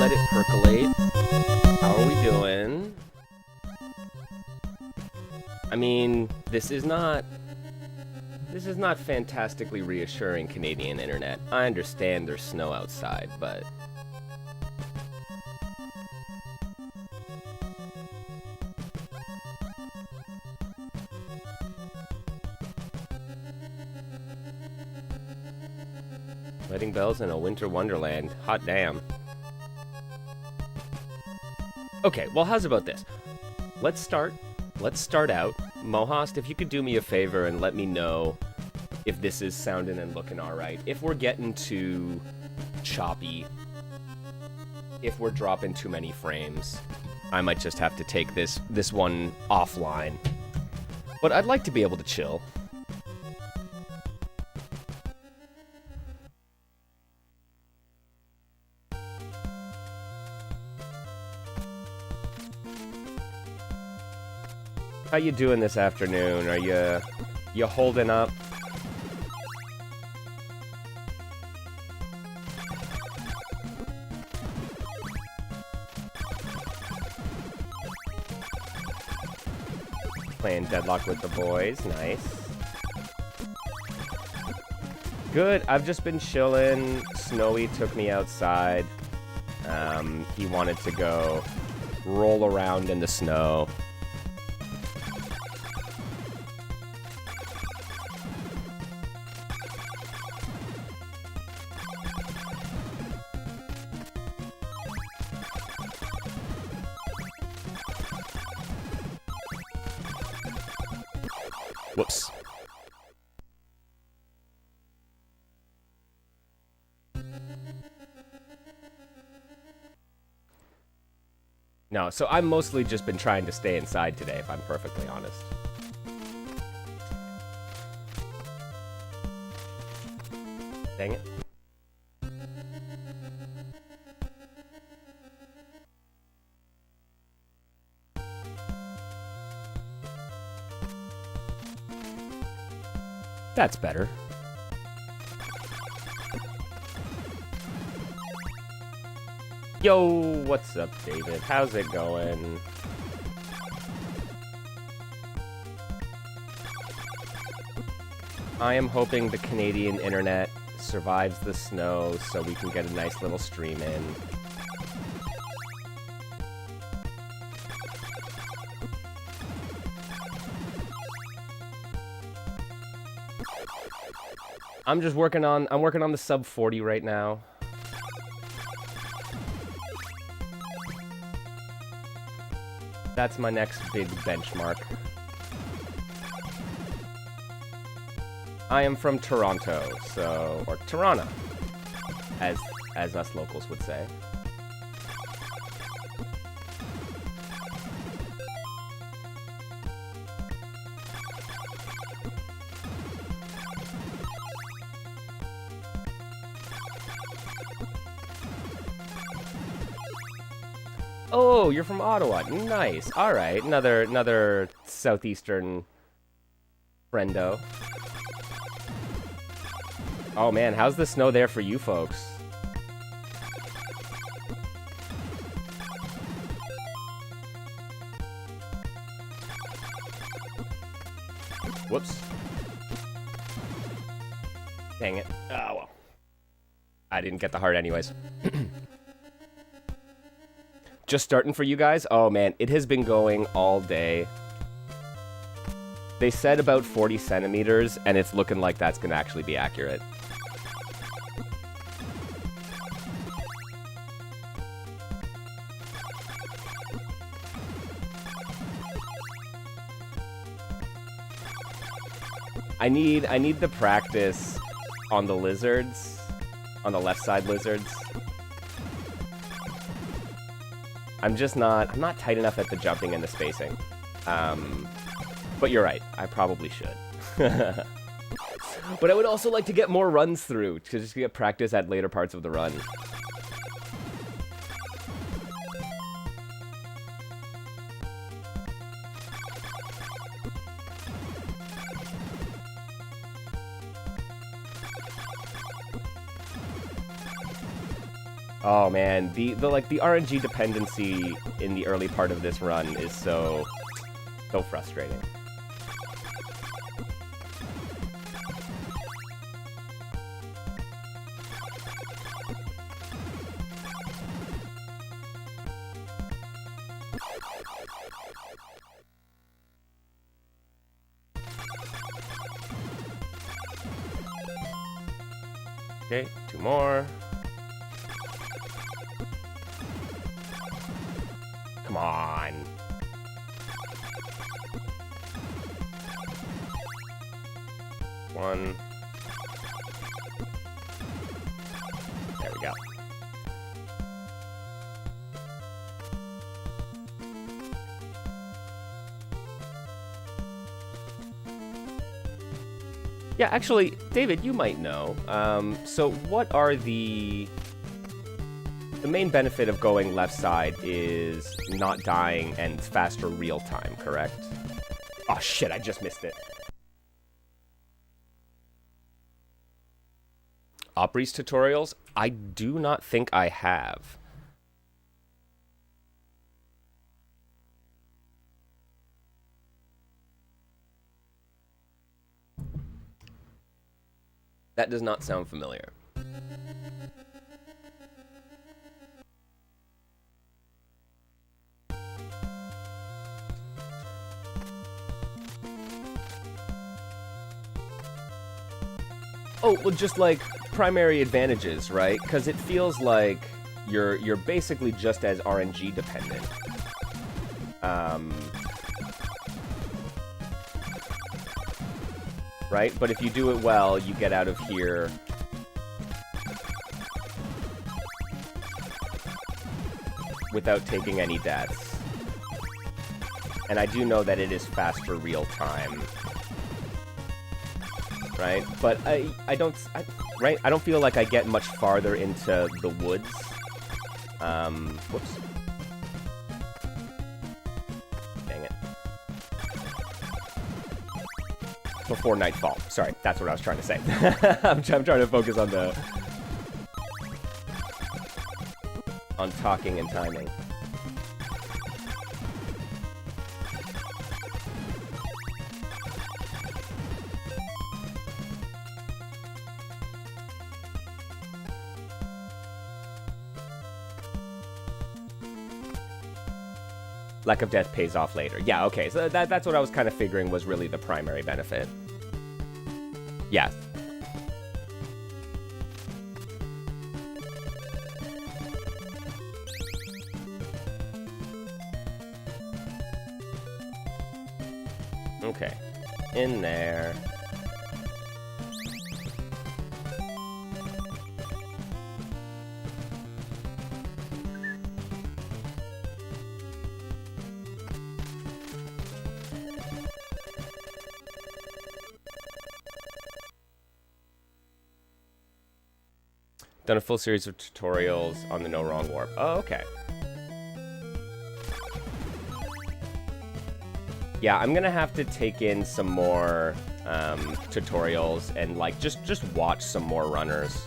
let it percolate. How are we doing? I mean, this is not fantastically reassuring, Canadian internet. I understand there's snow outside, but wedding bells in a winter wonderland. Hot damn. Okay, well, how's about this? Let's start out. Mohost, if you could do me a favor and let me know if this is sounding and looking alright. If we're getting too choppy, if we're dropping too many frames, I might just have to take this one offline. But I'd like to be able to chill. How you doing this afternoon? Are you holding up? Playing Deadlock with the boys, nice. Good, I've just been chilling. Snowy took me outside. He wanted to go roll around in the snow. Whoops. No, so I've mostly just been trying to stay inside today, if I'm perfectly honest. Dang it. That's better. Yo, what's up, David? How's it going? I am hoping the Canadian internet survives the snow so we can get a nice little stream in. I'm just working on the sub 40 right now. That's my next big benchmark. I am from Toronto, so, or Toronto, as us locals would say. Oh, you're from Ottawa. Nice. All right, another southeastern friendo. Oh man, how's the snow there for you folks? Whoops. Dang it. Oh well. I didn't get the heart anyways. Just starting for you guys? Oh man, it has been going all day. They said about 40 centimeters, and it's looking like that's gonna actually be accurate. I need the practice on the lizards, on the left side lizards. I'm not tight enough at the jumping and the spacing. But you're right, I probably should. But I would also like to get more runs through, to just get practice at later parts of the run. Oh man, the RNG dependency in the early part of this run is so frustrating. Okay, 2 more. Come on. One. There we go. Yeah, actually, David, you might know. So what are the main benefit of going left side is not dying and faster real time, correct? Oh shit, I just missed it. Opry's tutorials? I do not think I have. That does not sound familiar. Oh, well, just like primary advantages, right? Because it feels like you're basically just as RNG dependent. Right? But if you do it well, you get out of here without taking any deaths. And I do know that it is fast for real time. Right? But I don't feel like I get much farther into the woods. Whoops. Dang it. Before nightfall. Sorry, that's what I was trying to say. I'm trying to focus on talking and timing. Lack of death pays off later. Yeah, okay, so that's what I was kind of figuring was really the primary benefit. Yeah. Okay. In there. Done a full series of tutorials on the No Wrong Warp. Oh, okay. Yeah, I'm gonna have to take in some more tutorials and like just watch some more runners.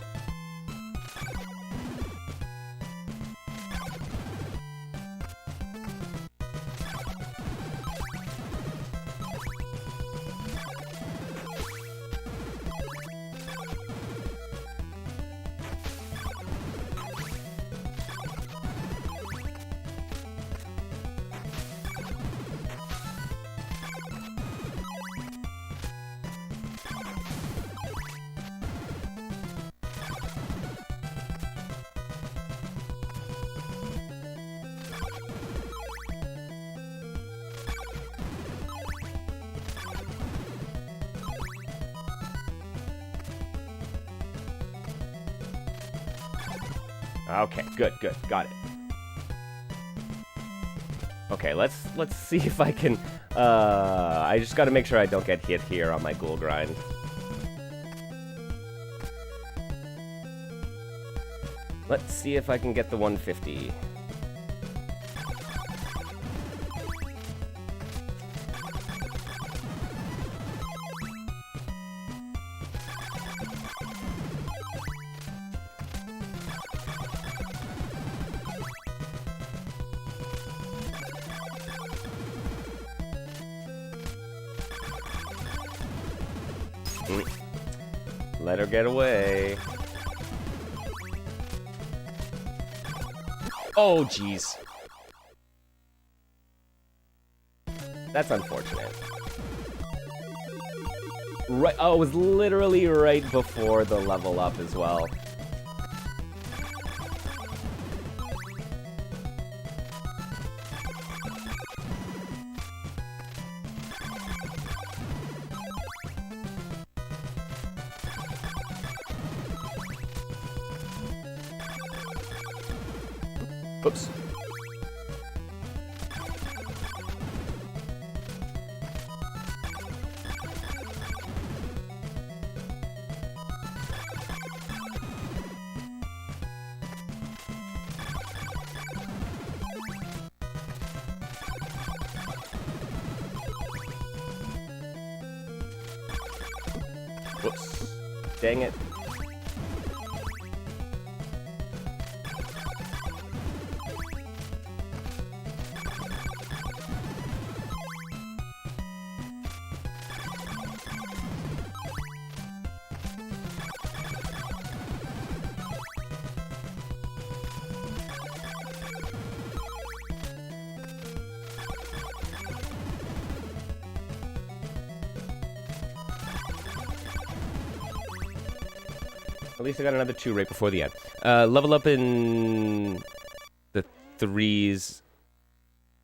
Okay, good, got it. Okay, let's see if I can. I just got to make sure I don't get hit here on my ghoul grind. Let's see if I can get the 150. Let her get away. Oh, jeez. That's unfortunate. Right. Oh, it was literally right before the level up as well. Oops. Whoops. Dang it. At least I got another 2 right before the end. Level up in the 3s.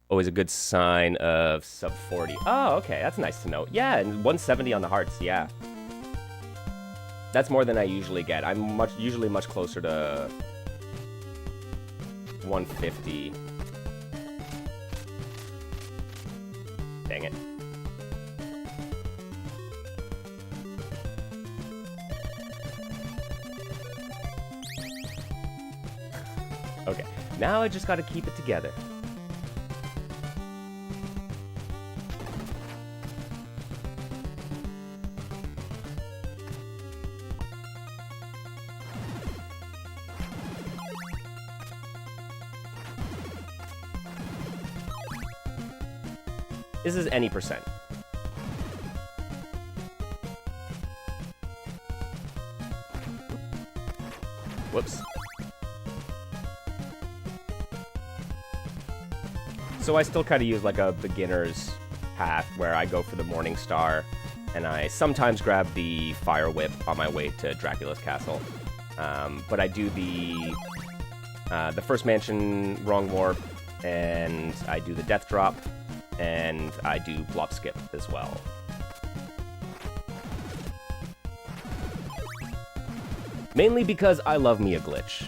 Always a good sign of sub 40. Oh, okay, that's nice to know. Yeah, and 170 on the hearts, yeah. That's more than I usually get. I'm usually much closer to 150. Dang it. Okay, now I just gotta keep it together. This is any percent. Whoops. So I still kind of use like a beginner's path where I go for the Morning Star, and I sometimes grab the Fire Whip on my way to Dracula's castle. But I do the First Mansion Wrong Warp, and I do the Death Drop, and I do blop skip as well. Mainly because I love me a glitch.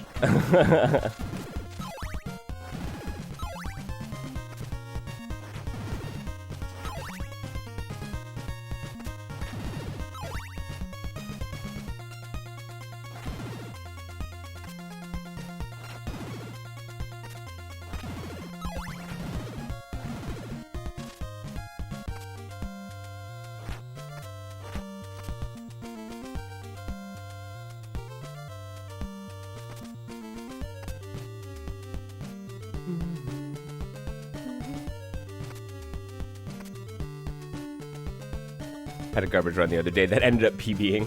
Had a garbage run the other day that ended up PBing.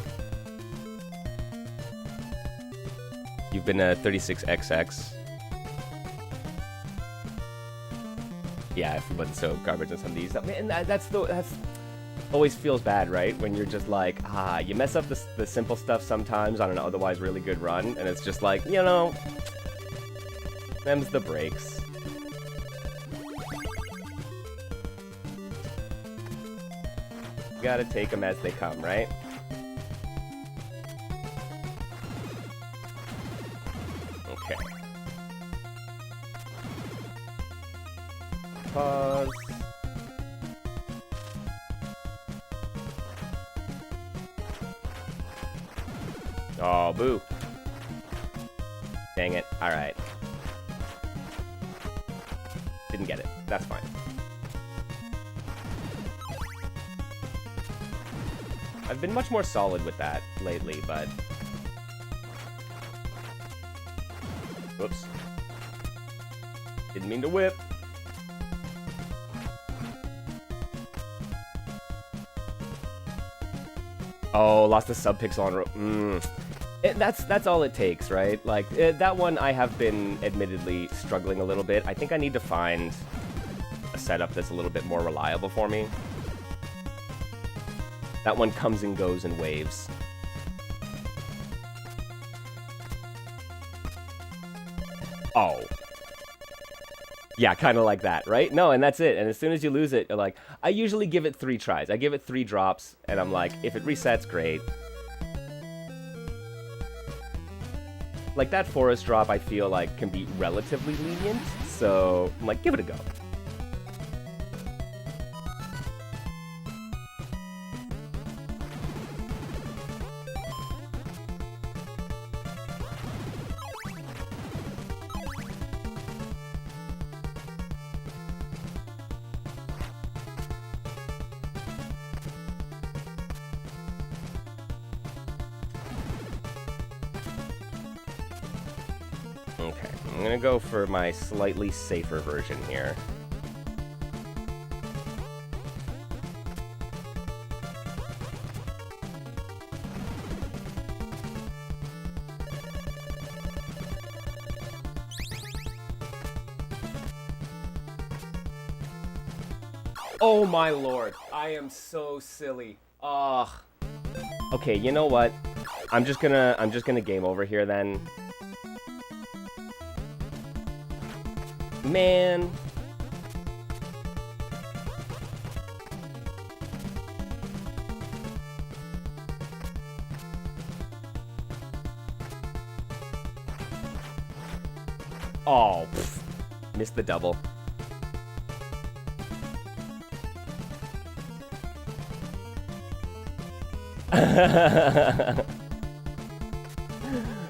You've been a 36XX. Yeah, but so garbage on some of these. Man, that's always feels bad, right? When you're just like, you mess up the simple stuff sometimes on an otherwise really good run, and it's just like, you know, them's the breaks. Gotta take them as they come, right? Okay. Pause. Oh, boo. Dang it. Alright. Didn't get it. That's fine. I've been much more solid with that lately, but... Whoops. Didn't mean to whip. Oh, lost a sub-pixel on... That's all it takes, right? Like, that one I have been admittedly struggling a little bit. I think I need to find a setup that's a little bit more reliable for me. That one comes and goes in waves. Oh. Yeah, kind of like that, right? No, and that's it. And as soon as you lose it, you're like, I usually give it 3 tries. I give it 3 drops, and I'm like, if it resets, great. Like, that forest drop, I feel like, can be relatively lenient. So, I'm like, give it a go. Okay, I'm gonna go for my slightly safer version here. Oh my lord, I am so silly. Ugh. Okay, you know what? I'm just gonna game over here then. Man. Oh, pfft. Missed the double.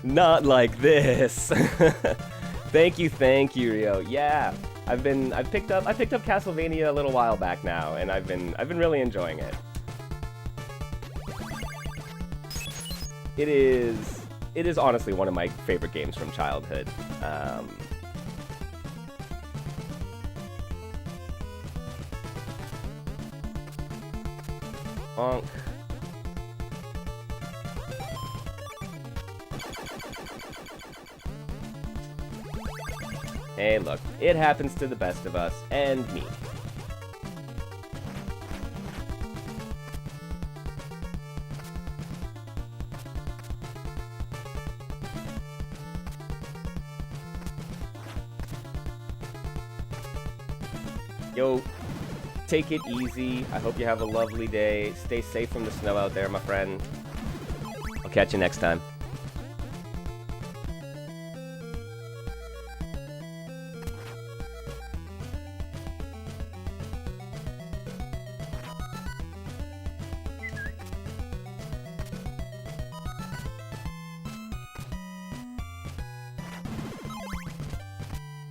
Not like this. Thank you, Rio. Yeah, I picked up Castlevania a little while back now, and I've been really enjoying it. It is honestly one of my favorite games from childhood. Bonk. Hey, look, it happens to the best of us, and me. Yo. Take it easy. I hope you have a lovely day. Stay safe from the snow out there, my friend. I'll catch you next time.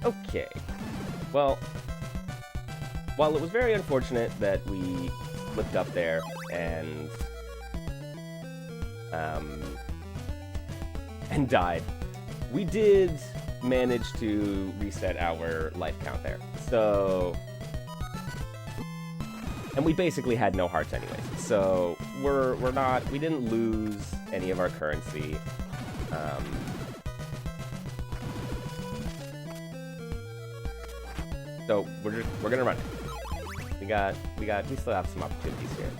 Okay. Well, while it was very unfortunate that we slipped up there and died, we did manage to reset our life count there. So, and we basically had no hearts anyways. So we didn't lose any of our currency. So we're gonna run it. We still have some opportunities here.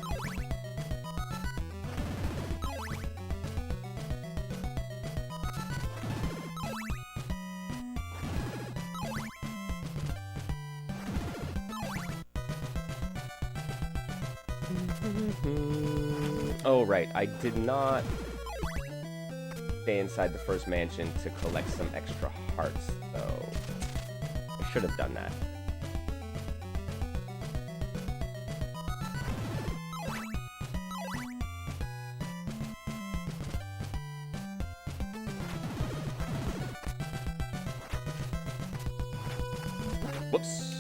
Oh right, I did not stay inside the first mansion to collect some extra hearts, though. I should have done that. Whoops.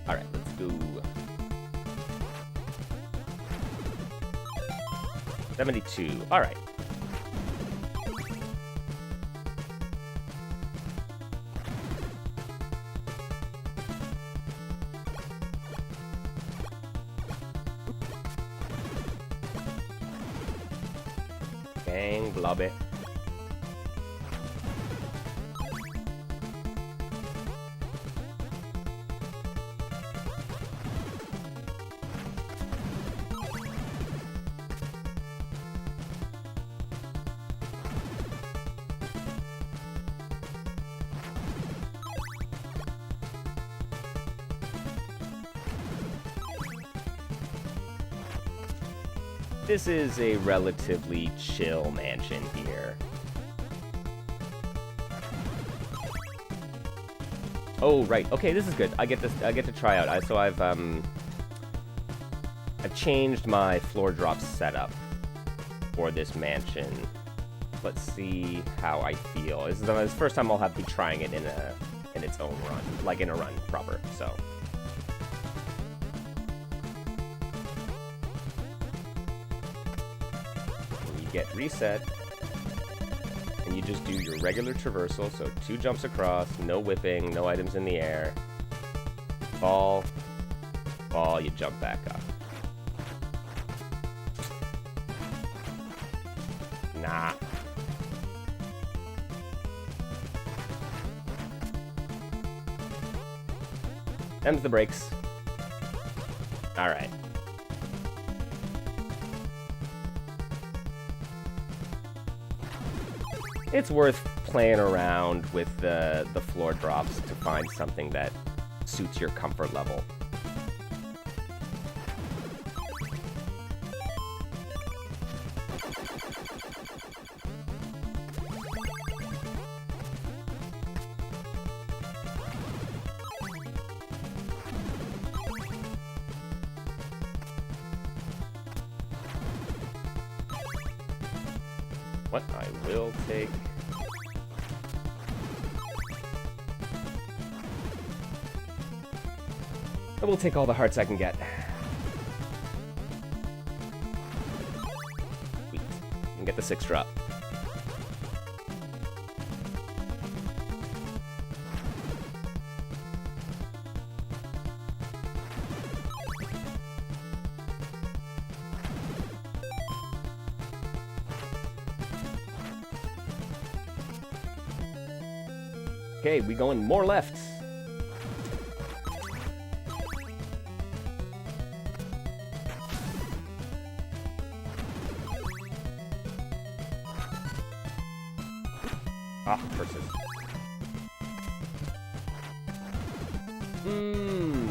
Alright, let's go. 72. Alright. Bang, blobby. This is a relatively chill mansion here. Oh, right. Okay, this is good. I get to try out. I've changed my floor drop setup for this mansion. Let's see how I feel. This is the first time I'll be trying it in its own run, like in a run proper. So. Get reset, and you just do your regular traversal, so 2 jumps across, no whipping, no items in the air, fall, you jump back up. Nah. Them's the brakes. Alright. It's worth playing around with the floor drops to find something that suits your comfort level. What I will take... I will take all the hearts I can get. Sweet. And get the 6 drop. Okay, we going more left. Ah, curses.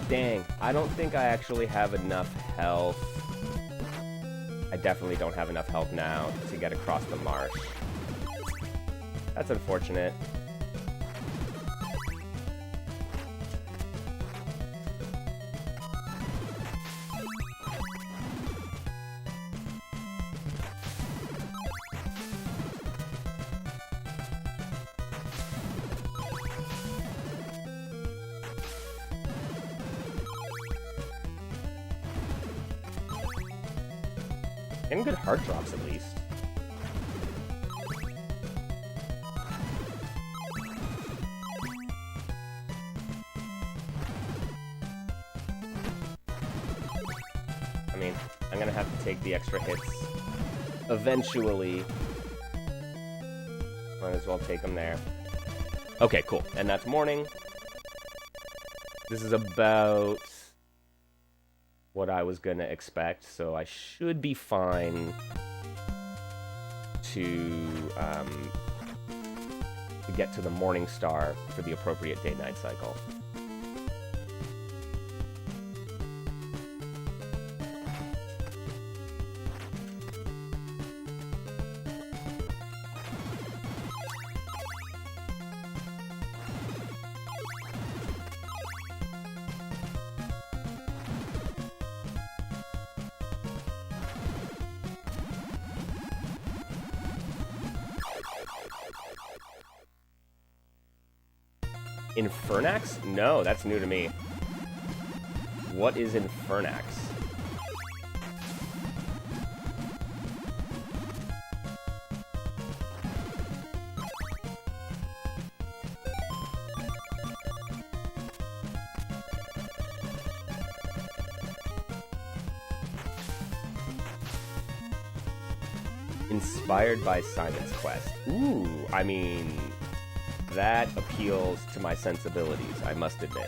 Dang. I don't think I actually have enough health. I definitely don't have enough health now to get across the marsh. That's unfortunate. Getting good heart drops, at least. I mean, I'm gonna have to take the extra hits eventually. Might as well take them there. Okay, cool. And that's morning. This is about what I was gonna expect, so I should be fine to get to the morning star for the appropriate day-night cycle. Infernax? No, that's new to me. What is Infernax? Inspired by Simon's Quest. Ooh, I mean, that appeals to my sensibilities, I must admit.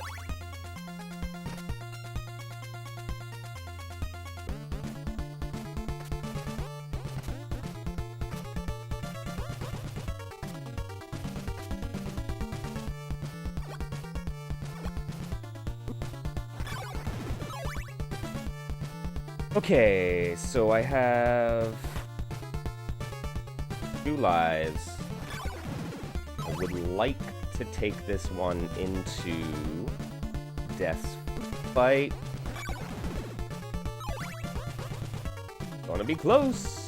Okay, so I have 2 lives. I would like to take this one into Death's Fight. Gonna be close.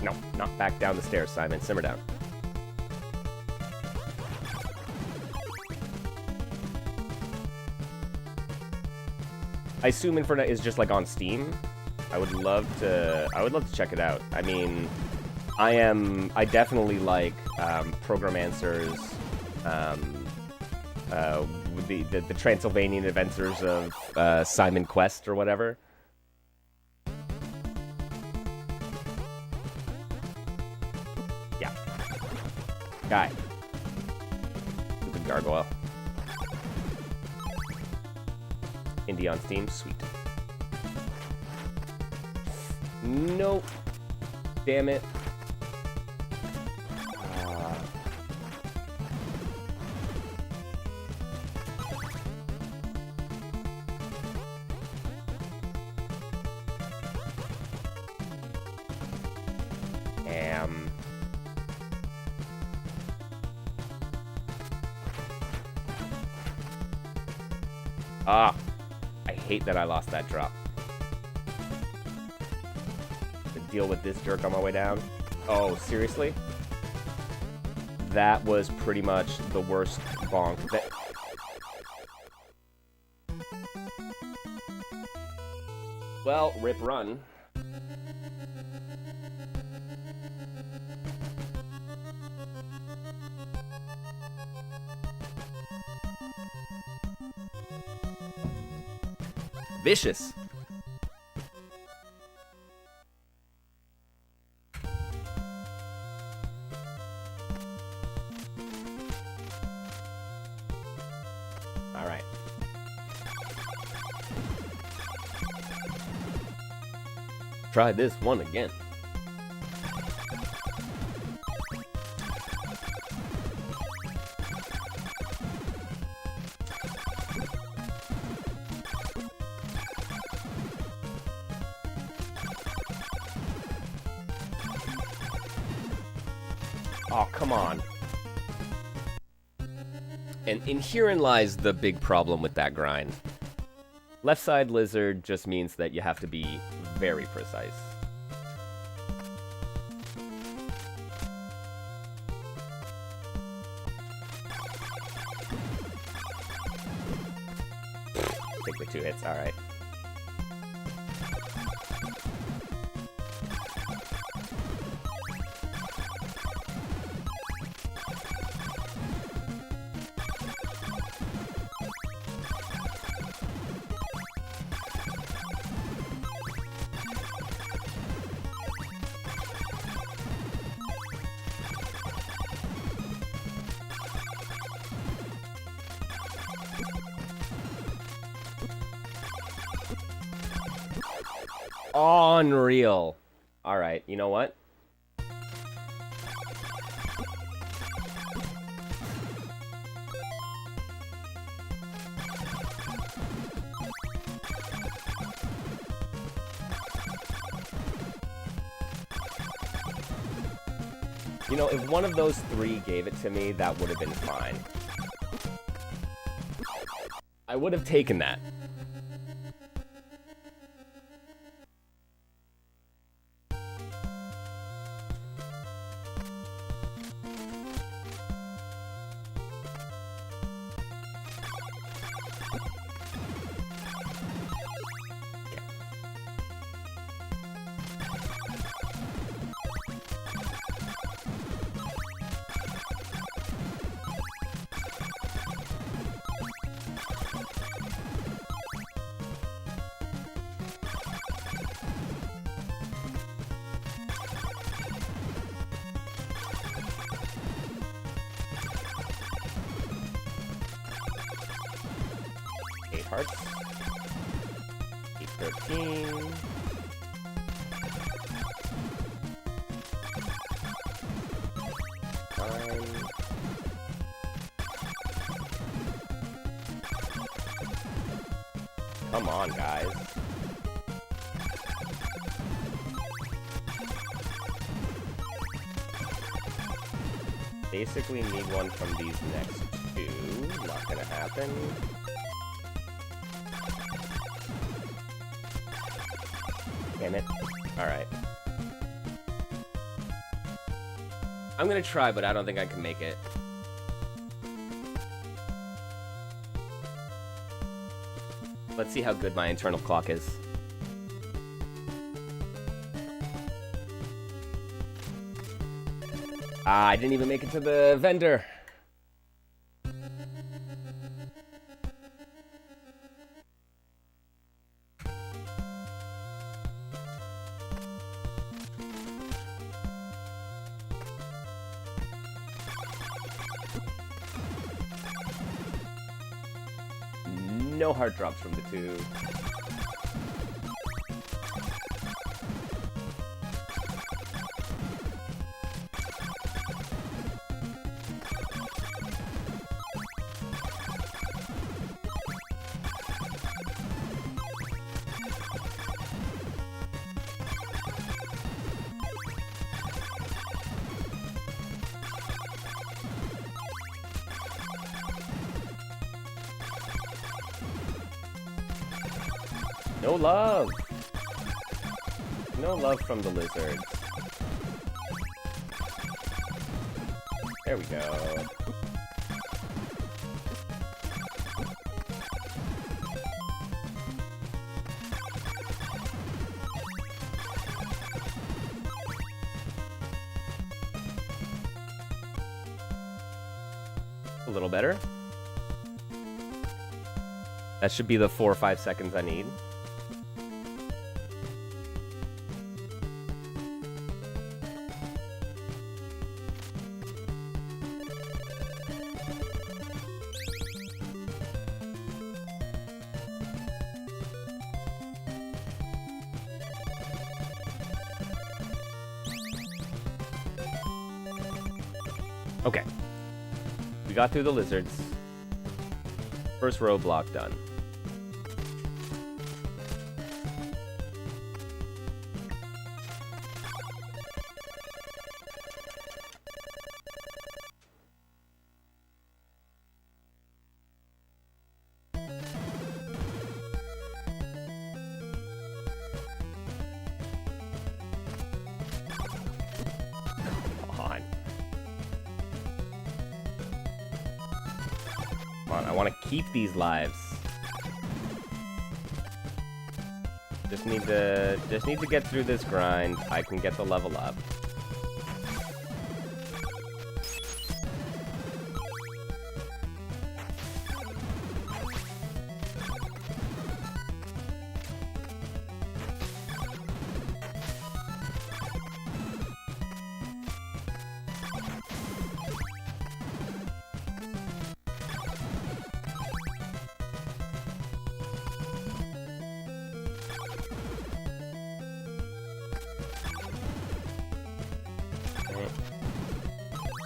No, not back down the stairs, Simon. Simmer down. I assume Inferno is just like on Steam. I would love to check it out. I mean, I definitely like Programmancers, the Transylvanian Adventures of Simon Quest or whatever. Guy. Stupid gargoyle. Indie on Steam? Sweet. Nope. Damn it. I hate that I lost that drop. To deal with this jerk on my way down. Oh, seriously? That was pretty much the worst bonk. Well, rip run. Vicious. Try this one again. Oh, come on. And herein lies the big problem with that grind. Left side lizard just means that you have to be very precise. Take the 2 hits, alright. Unreal. Alright, you know what? You know, if one of those 3 gave it to me, that would have been fine. I would have taken that. Hearts. 813. Come on, guys. Basically need one from these next 2. Not gonna happen. Damn it. Alright. I'm gonna try, but I don't think I can make it. Let's see how good my internal clock is. Ah, I didn't even make it to the vendor. No heart drops from the 2. No love! No love from the lizards. There we go. A little better. That should be the 4 or 5 seconds I need. Okay. We got through the lizards. First roadblock done. I want to keep these lives. Just need to get through this grind. I can get the level up.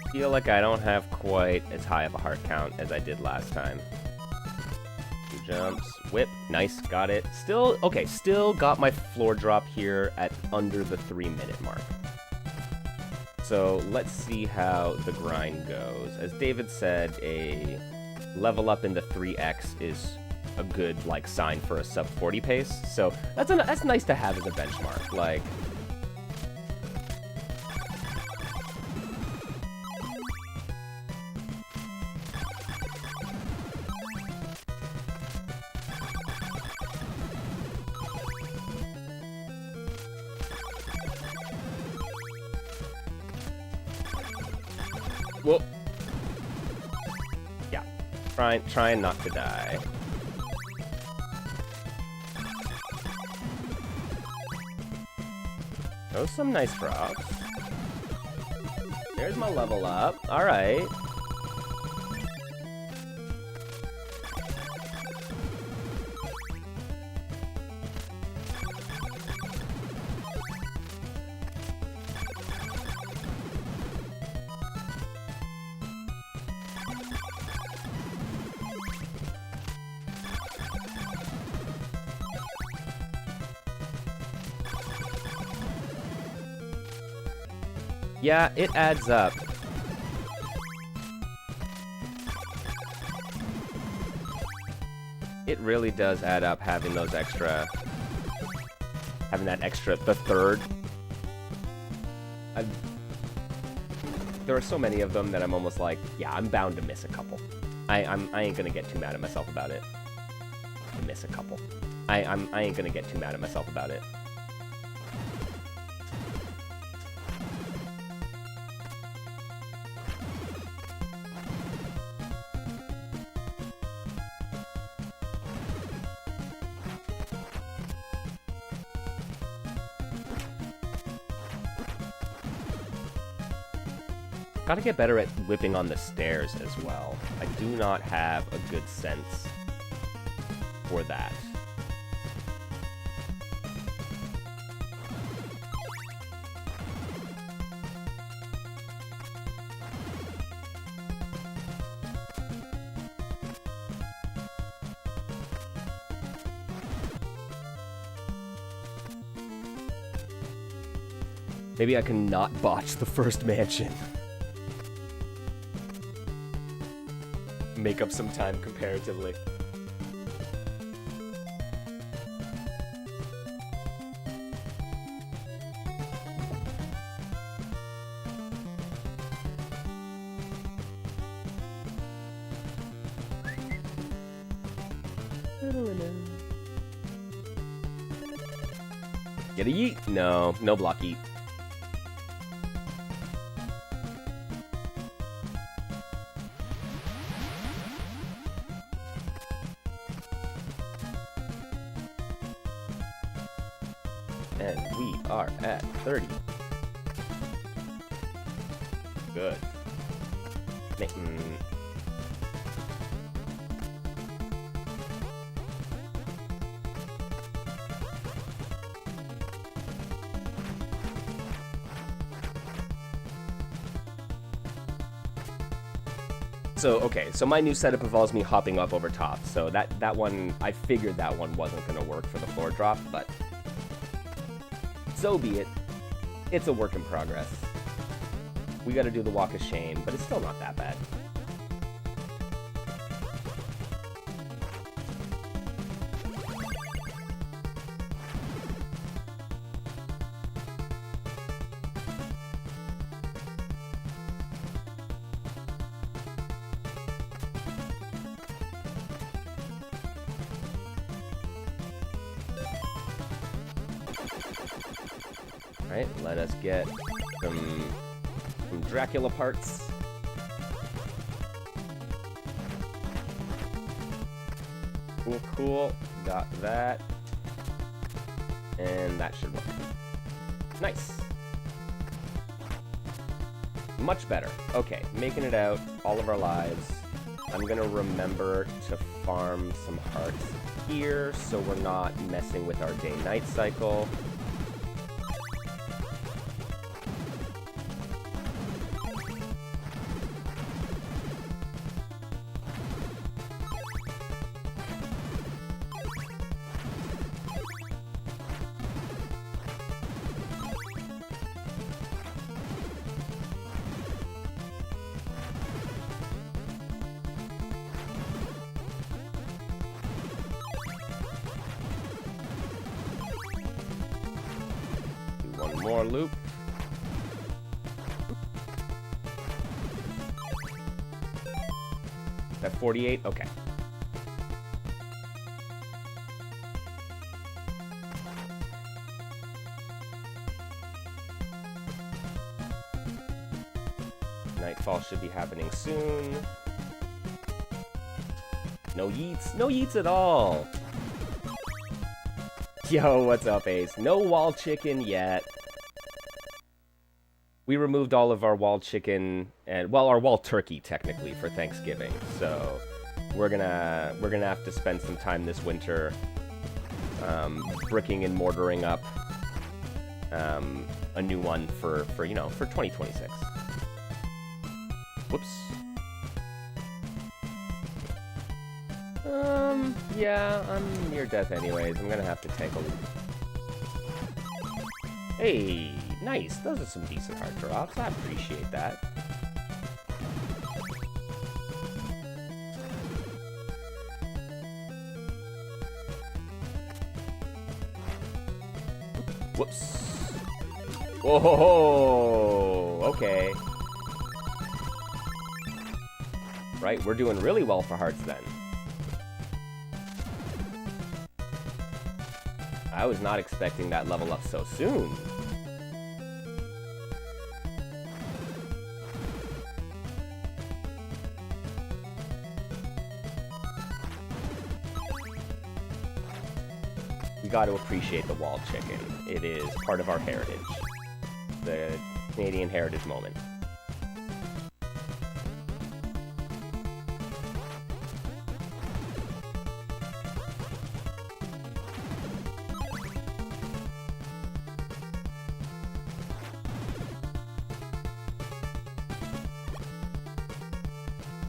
I feel like I don't have quite as high of a heart count as I did last time. 2 jumps, whip, nice, got it. Still, okay, still got my floor drop here at under the 3-minute mark. So let's see how the grind goes. As David said, a level up in the 3x is a good like sign for a sub 40 pace. So that's nice to have as a benchmark. Like. Whoa. Yeah. Trying not to die. Those some nice drops. There's my level up. Alright. Yeah, it adds up. It really does add up having those extra... Having that extra... The third. There are so many of them that I'm almost like, yeah, I'm bound to miss a couple. I ain't gonna get too mad at myself about it. I miss a couple. I ain't gonna get too mad at myself about it. Gotta get better at whipping on the stairs as well. I do not have a good sense for that. Maybe I can not botch the first mansion. Make up some time comparatively. Get a yeet? No, no block yeet. And we are at 30. Good. So, okay, so my new setup involves me hopping up over top. So that one, I figured that one wasn't going to work for the floor drop, but so be it. It's a work in progress. We got to do the walk of shame, but it's still not that bad. Alright, let us get some Dracula parts. Cool, cool. Got that. And that should work. Nice. Much better. Okay, making it out all of our lives. I'm gonna remember to farm some hearts here so we're not messing with our day-night cycle. One more loop. That 48? Okay. Nightfall should be happening soon. No yeets. No yeets at all. Yo, what's up, Ace? No wall chicken yet. We removed all of our wall chicken and, well, our wall turkey technically for Thanksgiving. So we're gonna have to spend some time this winter bricking and mortaring up a new one for 2026. Whoops. Yeah, I'm near death anyways. I'm gonna have to take a look. Hey, nice. Those are some decent heart drops. I appreciate that. Whoops. Whoa, okay. Right, we're doing really well for hearts then. I was not expecting that level up so soon. We got to appreciate the wall chicken. It is part of our heritage. The Canadian heritage moment.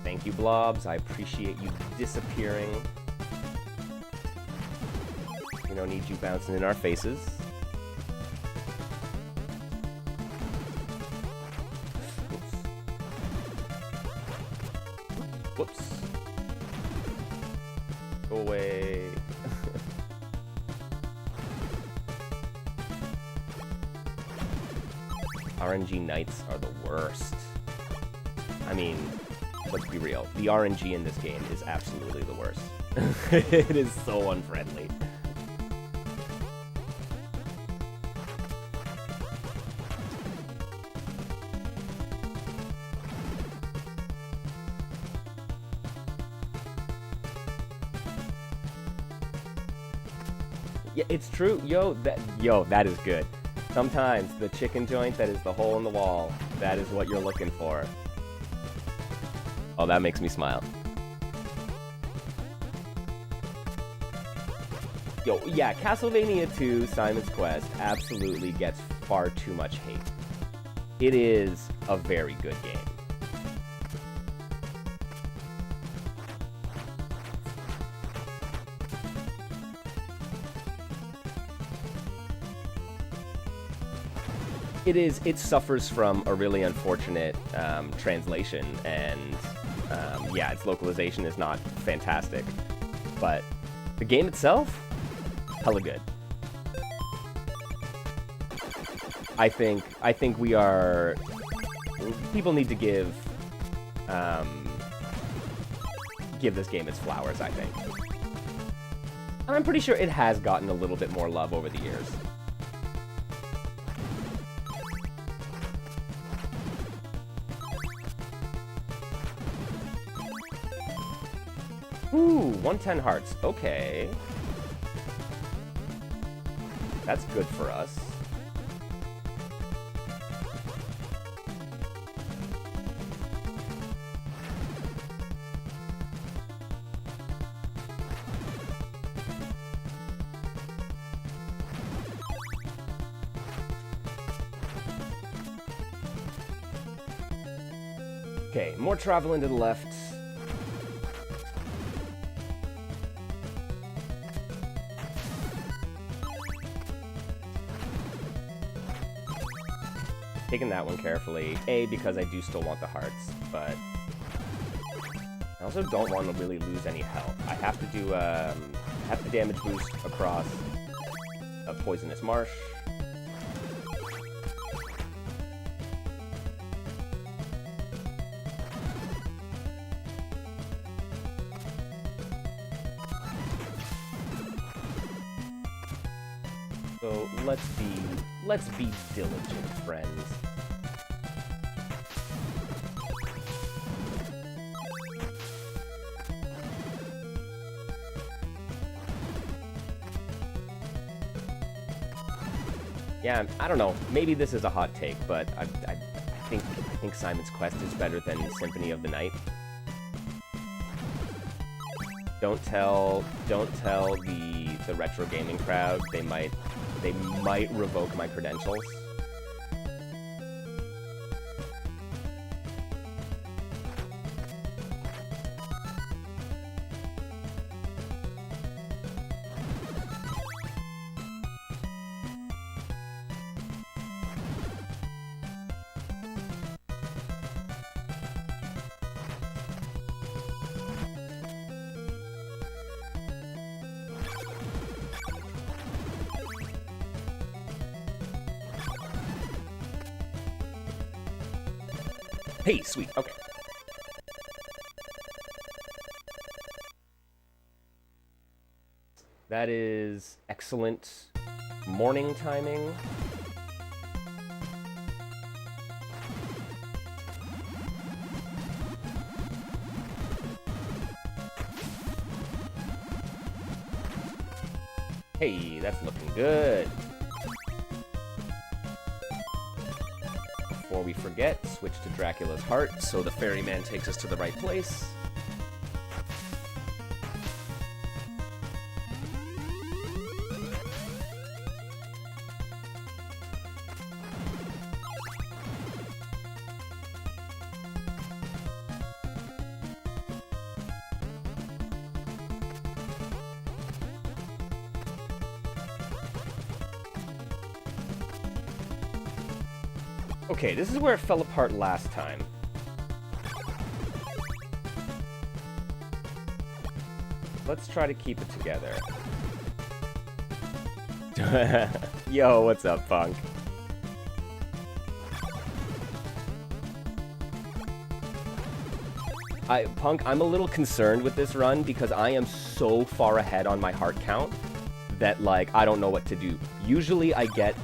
Thank you, Blobs. I appreciate you disappearing. We don't need you bouncing in our faces. Oops. Whoops. Go away. RNG nights are the worst. I mean, let's be real. The RNG in this game is absolutely the worst. It is so unfriendly. Yeah, it's true. Yo, that is good. Sometimes the chicken joint that is the hole in the wall, that is what you're looking for. Oh, that makes me smile. Yo, yeah, Castlevania 2, Simon's Quest, absolutely gets far too much hate. It is a very good game. It suffers from a really unfortunate translation, and yeah, its localization is not fantastic. But the game itself, hella good. I think we are... People need to give this game its flowers, I think. And I'm pretty sure it has gotten a little bit more love over the years. Ooh, 110 hearts. Okay. That's good for us. Okay, more traveling to the left. Taking that one carefully. A, because I do still want the hearts, but I also don't want to really lose any health. I have to do have to damage boost across a poisonous marsh. So let's be diligent, friends. Yeah, I don't know. Maybe this is a hot take, but I think Simon's Quest is better than Symphony of the Night. Don't tell the retro gaming crowd. They might revoke my credentials. Hey, sweet, okay. That is excellent morning timing. Hey, that's looking good. Before we forget, switch to Dracula's Heart so the ferryman takes us to the right place. Okay, this is where it fell apart last time. Let's try to keep it together. Yo, what's up, Punk? Punk, I'm a little concerned with this run because I am so far ahead on my heart count that, like, I don't know what to do. Usually I get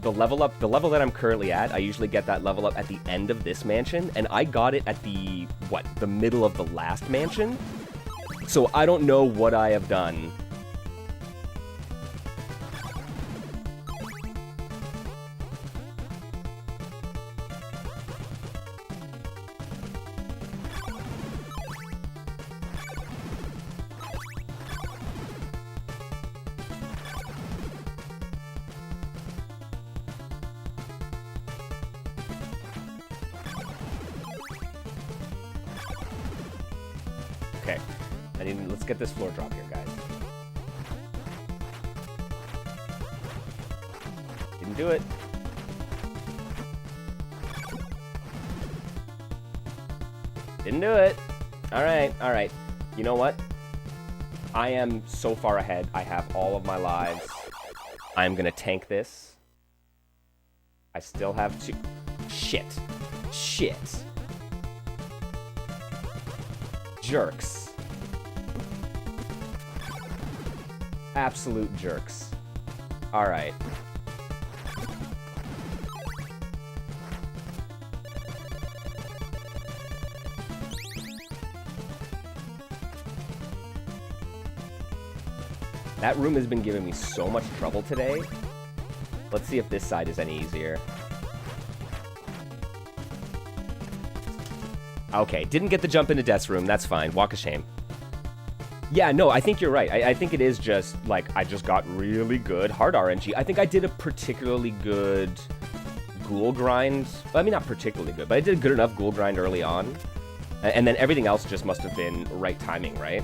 the level that I'm currently at, I usually get that level up at the end of this mansion, and I got it at the middle of the last mansion. So I don't know what I have done. Okay, let's get this floor drop here, guys. Didn't do it. Didn't do it. All right, all right. You know what? I am so far ahead. I have all of my lives. I'm gonna tank this. I still have two. Shit. Shit. Jerks. Absolute jerks. All right. That room has been giving me so much trouble today. Let's see if this side is any easier. Okay, didn't get the jump into Death's room. That's fine. Walk of shame. Yeah, no, I think you're right. I think it is just, like, I just got really good hard RNG. I think I did a particularly good ghoul grind. Well, I mean, not particularly good, but I did a good enough ghoul grind early on. And then everything else just must have been right timing, right?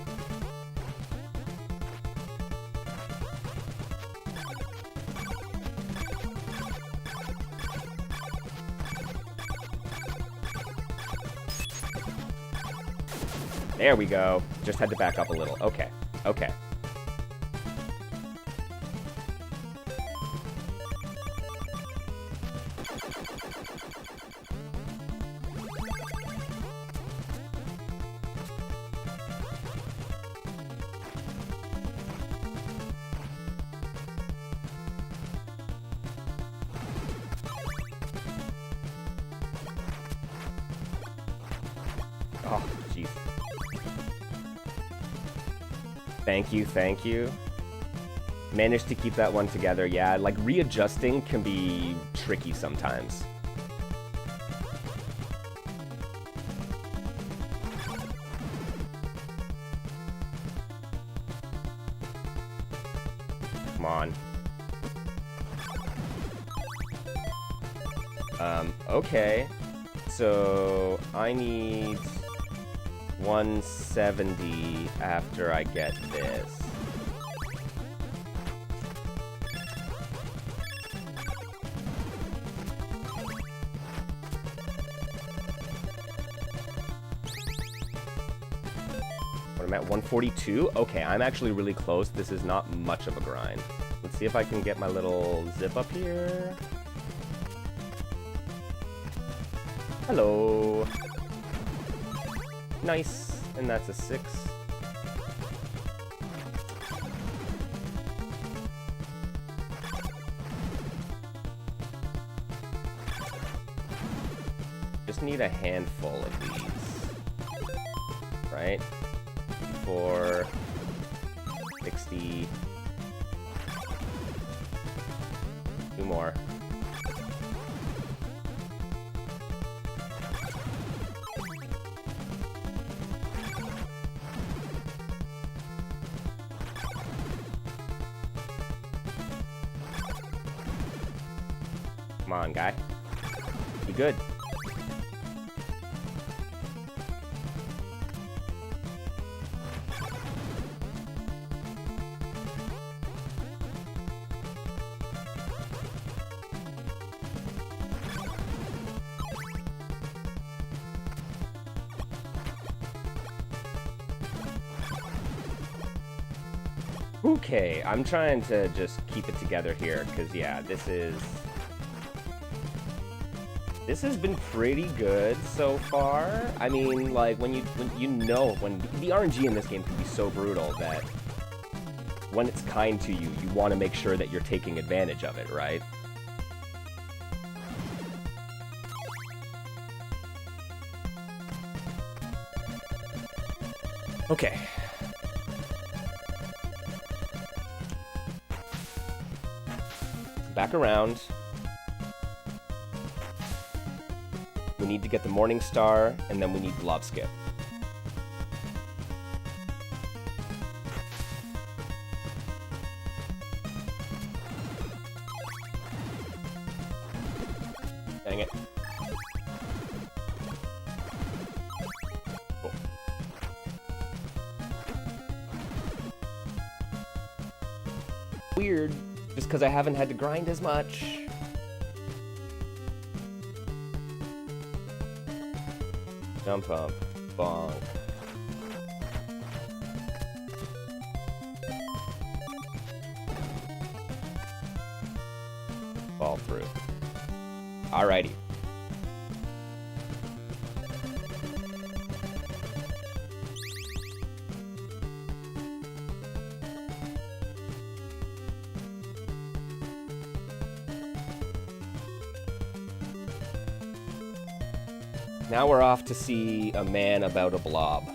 There we go. Just had to back up a little. Okay. Okay. Oh, jeez. Thank you, thank you. Managed to keep that one together. Yeah, like readjusting can be tricky sometimes. Come on. Okay. So I need 170 after I get this. What, I'm at 142? Okay, I'm actually really close. This is not much of a grind. Let's see if I can get my little zip up here. Hello. Nice. And that's a 6. Just need a handful of these. Right? 4, 60. 2 more. Come on, guy. You good? Okay, I'm trying to just keep it together here, because, yeah, this has been pretty good so far. I mean, like, when the RNG in this game can be so brutal that when it's kind to you, you want to make sure that you're taking advantage of it, right? Okay. Back around. We need to get the Morning Star, and then we need Blob Skip. Dang it. Cool. Weird, just because I haven't had to grind as much. Jump up. Bonk. Fall through. Alrighty. Now we're off to see a man about a blob.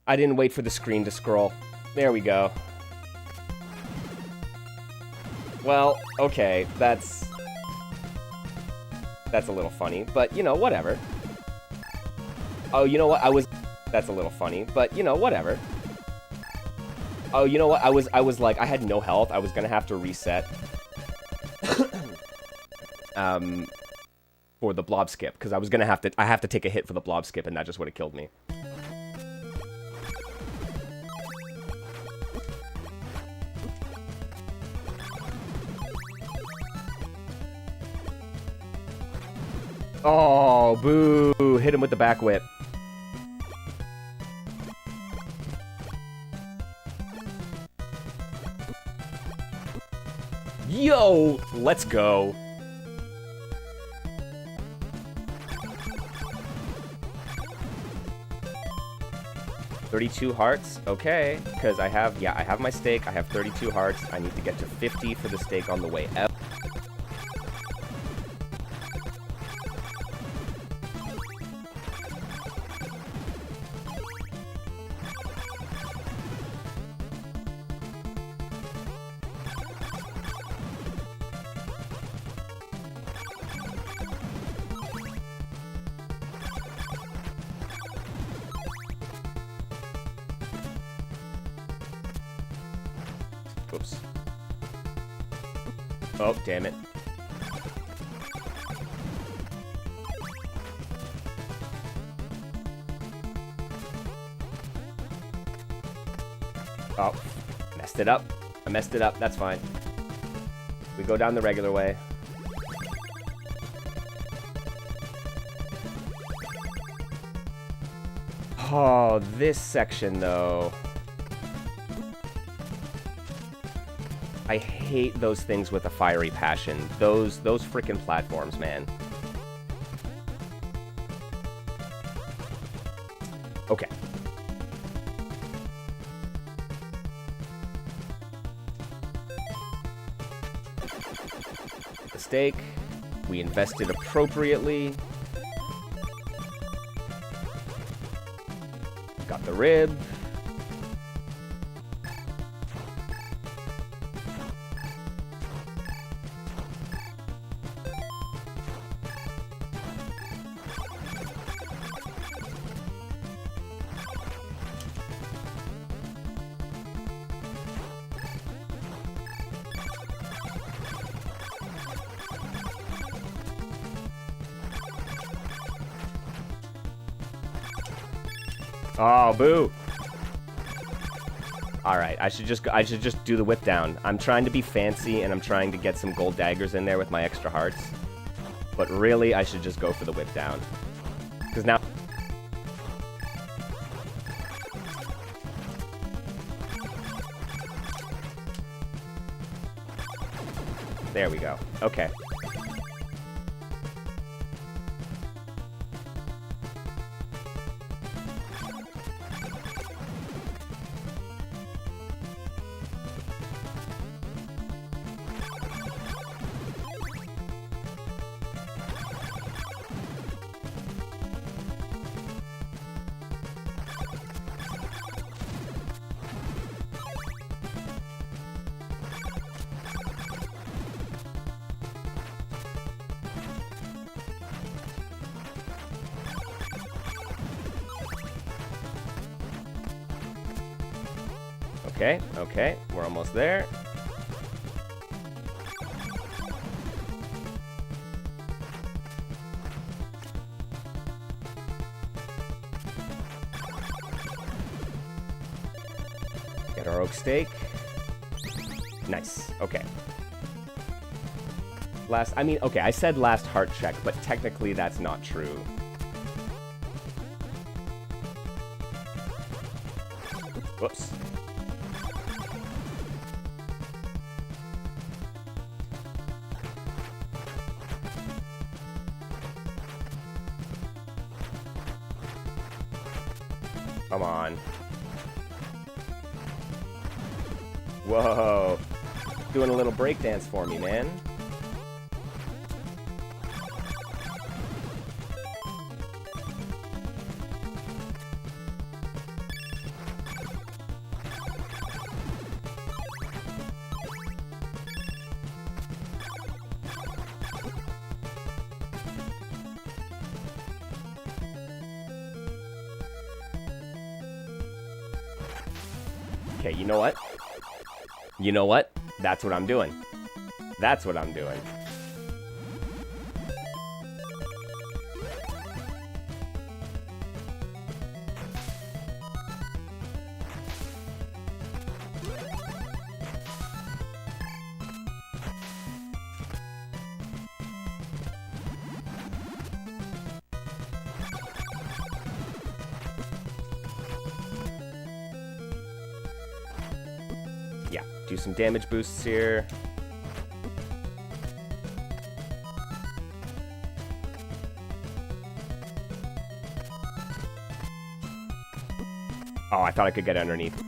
I didn't wait for the screen to scroll. There we go. Well, okay, that's a little funny, but, you know, whatever. Oh, you know what? That's a little funny, but, you know, whatever. Oh, you know what? I was like, I had no health. I was gonna have to reset. For the blob skip, because I have to take a hit for the blob skip, and that just would have killed me. Oh, boo. Hit him with the back whip. Yo, let's go. $32 hearts, okay, because I have my steak, I have 32 hearts, I need to get to 50 for the steak on the way out. Oops. Oh, damn it. Oh, messed it up. I messed it up. That's fine. We go down the regular way. Oh, this section, though. I hate those things with a fiery passion. Those freaking platforms, man. Okay. Mistake. We invested appropriately. Got the rib. Oh, boo. Alright, I should just do the whip down. I'm trying to be fancy, and I'm trying to get some gold daggers in there with my extra hearts. But really, I should just go for the whip down. Because now... There we go. Okay. Okay, okay, we're almost there. Broke steak. Nice. Okay. I mean, okay, I said last heart check, but technically that's not true. Whoops. Come on. Whoa. Doing a little breakdance for me, man. Okay, you know what? You know what? That's what I'm doing. That's what I'm doing. Yeah, do some damage boosts here. Oh, I thought I could get underneath.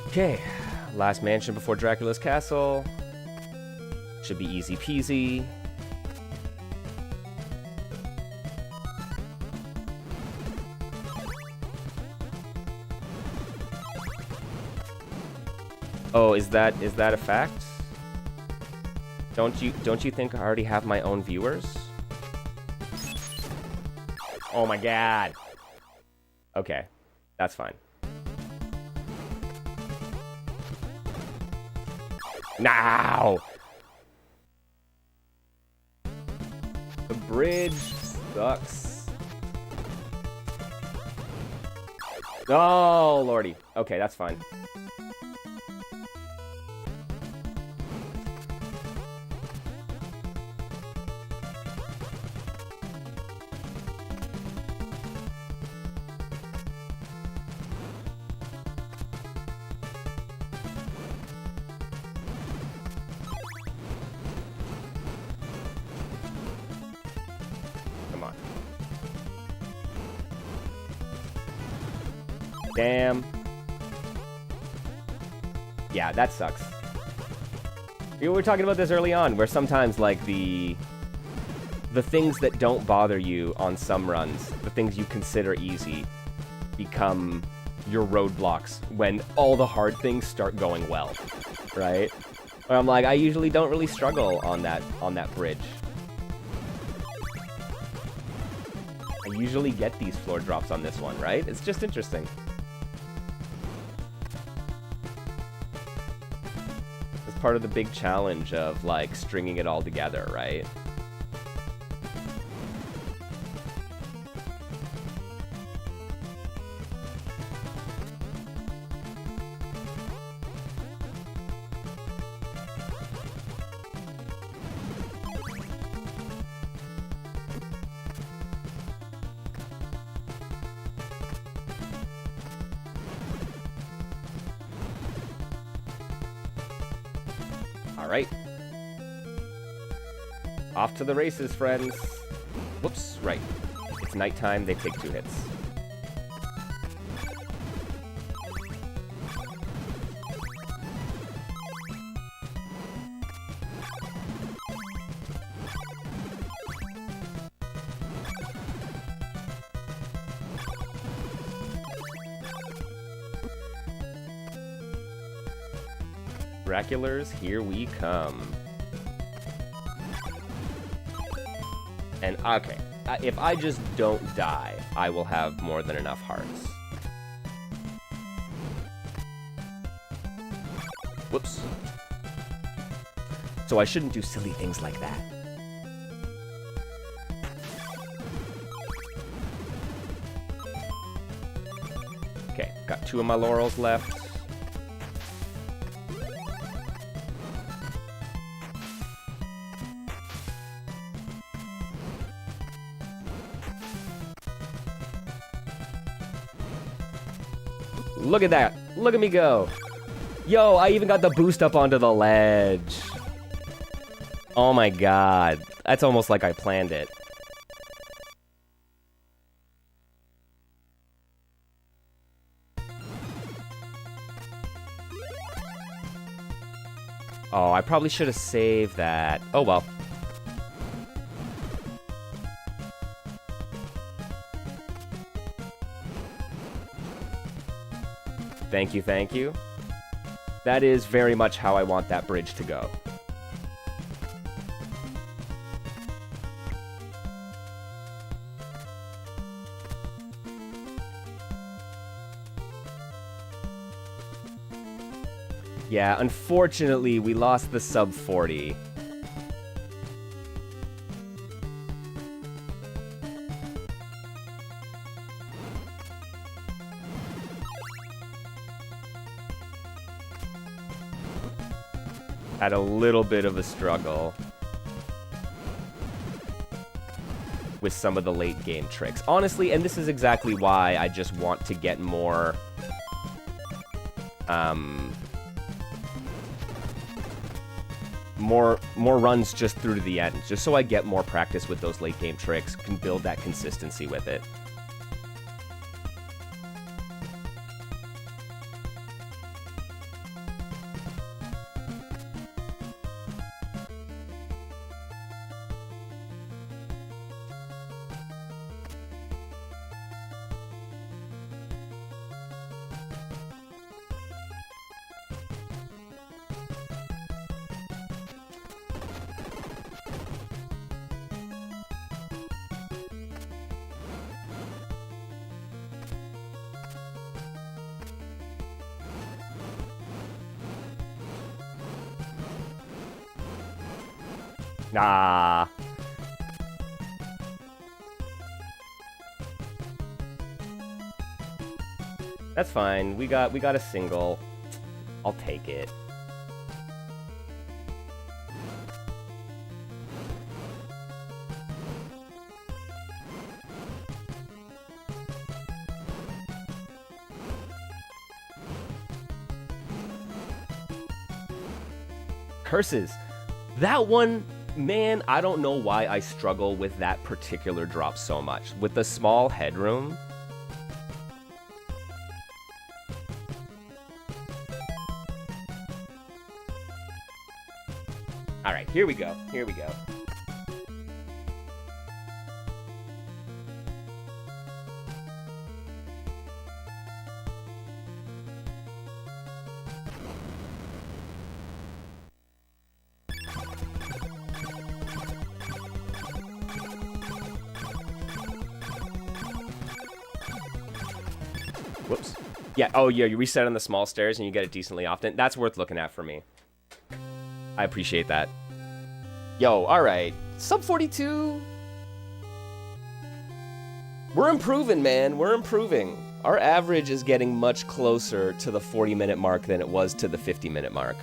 Okay, last mansion before Dracula's castle. Should be easy peasy. Oh, is that a fact? Don't you think I already have my own viewers? Oh my god. Okay, that's fine. Now! The bridge sucks. Oh, lordy. Okay, that's fine. Damn. Yeah, that sucks. We were talking about this early on, where sometimes, like, the things that don't bother you on some runs, the things you consider easy, become your roadblocks when all the hard things start going well, right? Where I'm like, I usually don't really struggle on that bridge. I usually get these floor drops on this one, right? It's just interesting. Part of the big challenge of, like, stringing it all together, right? Alright. Off to the races, friends. Whoops, right. It's nighttime, they take 2 hits. Draculars, here we come. And, okay, if I just don't die, I will have more than enough hearts. Whoops. So I shouldn't do silly things like that. Okay, got 2 of my laurels left. Look at that. Look at me go. Yo, I even got the boost up onto the ledge. Oh my god. That's almost like I planned it. Oh, I probably should have saved that. Oh well. Thank you, thank you. That is very much how I want that bridge to go. Yeah, unfortunately, we lost the sub 40. Had a little bit of a struggle with some of the late game tricks. Honestly, and this is exactly why I just want to get more more runs just through to the end, just so I get more practice with those late game tricks, can build that consistency with it. Nah. That's fine. We got a single. I'll take it. Curses. That one, man, I don't know why I struggle with that particular drop so much. With the small headroom. All right, here we go. Here we go. Whoops. Yeah, oh yeah, you reset on the small stairs and you get it decently often. That's worth looking at for me. I appreciate that. Yo, alright. Sub 42. We're improving, man. We're improving. Our average is getting much closer to the 40-minute mark than it was to the 50-minute mark.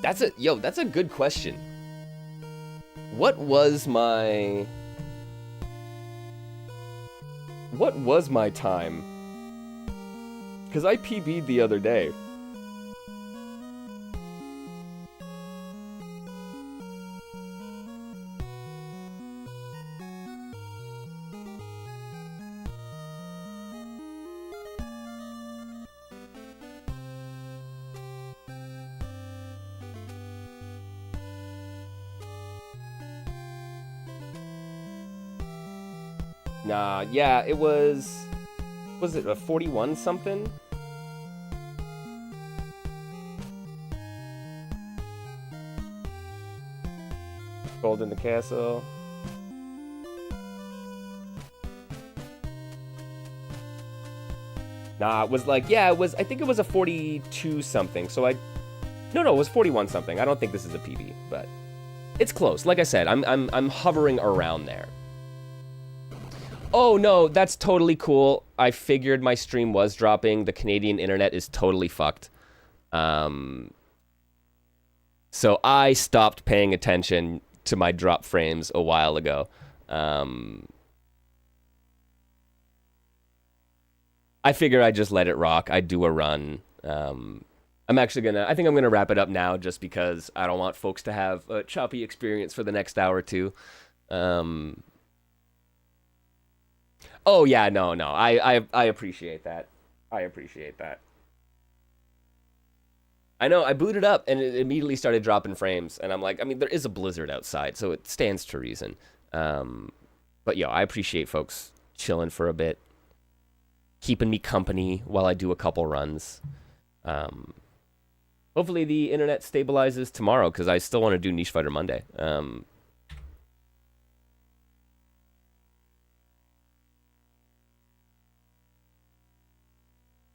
That's a good question. What was my time? Because I PB'd the other day. Nah, yeah, it was it a 41 something? Gold in the castle. Nah, it was like, yeah, it was, I think it was a 42 something. So no, it was 41 something. I don't think this is a PB, but it's close. Like I said, I'm hovering around there. Oh no, that's totally cool. I figured my stream was dropping. The Canadian internet is totally fucked. So I stopped paying attention to my drop frames a while ago. I figure I just let it rock. I do a run. I'm actually I think I'm gonna wrap it up now just because I don't want folks to have a choppy experience for the next hour or two. Oh yeah, no. I appreciate that. I appreciate that. I know, I booted up and it immediately started dropping frames, and I'm like, I mean, there is a blizzard outside, so it stands to reason. But yo, I appreciate folks chilling for a bit, keeping me company while I do a couple runs. Hopefully the internet stabilizes tomorrow, because I still want to do Niche Fighter Monday.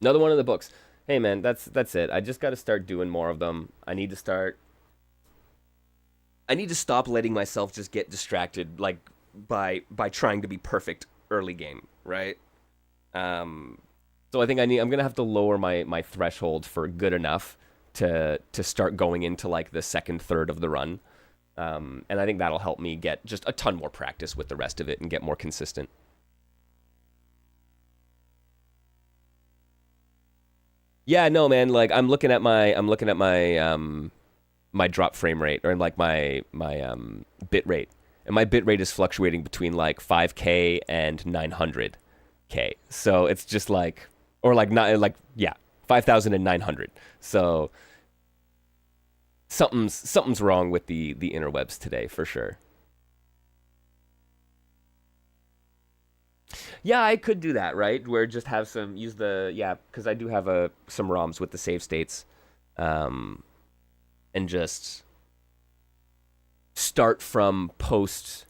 Another one of the books. Hey man, that's it. I just got to start doing more of them. I need to stop letting myself just get distracted like by trying to be perfect early game, right? So I think I'm gonna have to lower my threshold for good enough to start going into like the second third of the run. And I think that'll help me get just a ton more practice with the rest of it and get more consistent. Yeah, no, man. Like I'm looking at my drop frame rate, or like my bit rate, and my bit rate is fluctuating between like 5K and 900K. So it's just like, or like not like, yeah, 5,000 and 900. So something's wrong with the interwebs today for sure. Yeah, I could do that, right? Where just have some use the yeah, because I do have some ROMs with the save states, um, and just start from post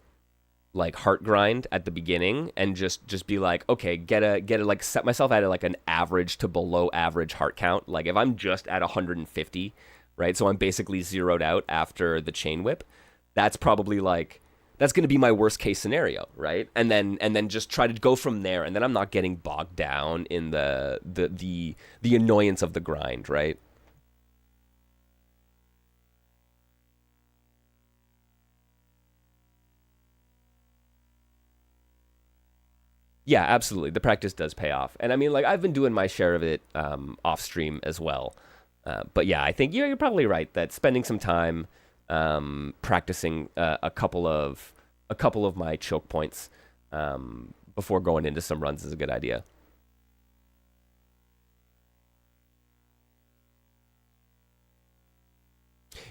like heart grind at the beginning, and just be like, okay, get a like set myself at like an average to below average heart count. Like if I'm just at 150, right? So I'm basically zeroed out after the chain whip. That's probably like that's going to be my worst case scenario, right? And then just try to go from there, and then I'm not getting bogged down in the annoyance of the grind, right? Yeah, absolutely. The practice does pay off, and I mean, like I've been doing my share of it off stream as well. But yeah, I think you're probably right that spending some time practicing a couple of my choke points before going into some runs is a good idea.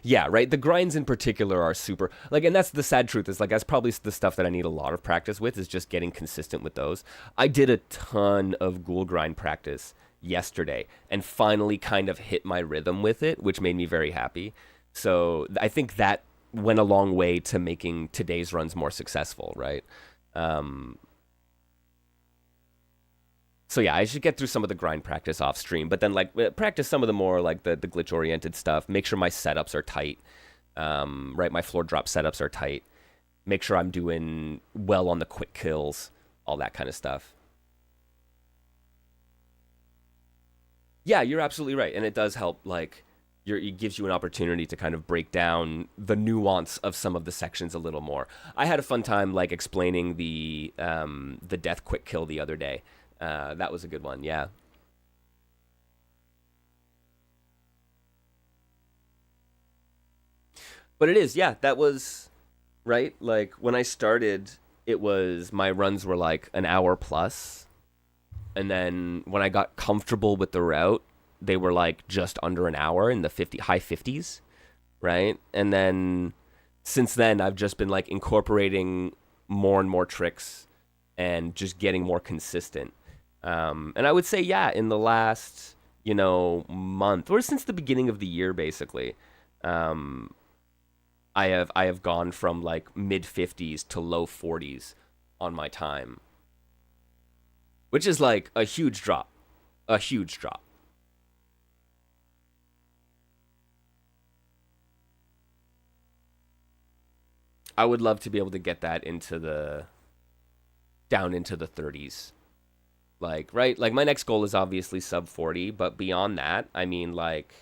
Yeah, right. The grinds in particular are super like, and that's the sad truth is like that's probably the stuff that I need a lot of practice with is just getting consistent with those. I did a ton of ghoul grind practice yesterday and finally kind of hit my rhythm with it, which made me very happy. So I think that went a long way to making today's runs more successful, right? Um, so yeah, I should get through some of the grind practice off stream, but then like practice some of the more like the glitch oriented stuff. Make sure my setups are tight. Right, my floor drop setups are tight. Make sure I'm doing well on the quick kills, all that kind of stuff. Yeah, you're absolutely right, and it does help. Like, it gives you an opportunity to kind of break down the nuance of some of the sections a little more. I had a fun time like explaining the death quick kill the other day. That was a good one. Yeah, but it is. Yeah, that was right. Like when I started, it was my runs were like an hour plus, and then when I got comfortable with the route, they were like just under an hour in the 50 high 50s, right? And then since then I've just been like incorporating more and more tricks and just getting more consistent. And I would say yeah, in the last, month or since the beginning of the year basically, um I have gone from like mid 50s to low 40s on my time, which is like a huge drop. A huge drop. I would love to be able to get that into the down into the 30s. Like, right? Like my next goal is obviously sub 40, but beyond that, I mean like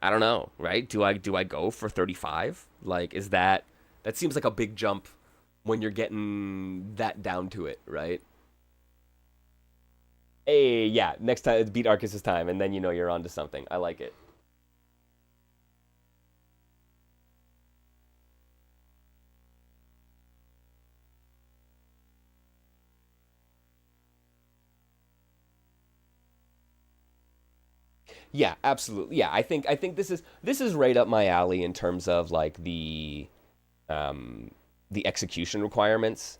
I don't know, right? Do I go for 35? Like is that seems like a big jump when you're getting that down to it, right? Hey, yeah, next time it's beat Arcus's time and then you know you're onto something. I like it. Yeah, absolutely. Yeah, I think this is right up my alley in terms of like um the execution requirements.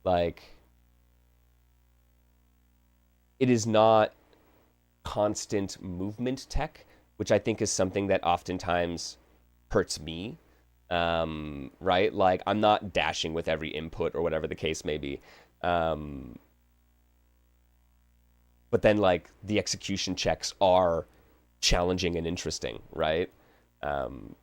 Like it is not constant movement tech, which I think is something that oftentimes hurts me. Right? Like I'm not dashing with every input or whatever the case may be. Um, but then like the execution checks are challenging and interesting, right?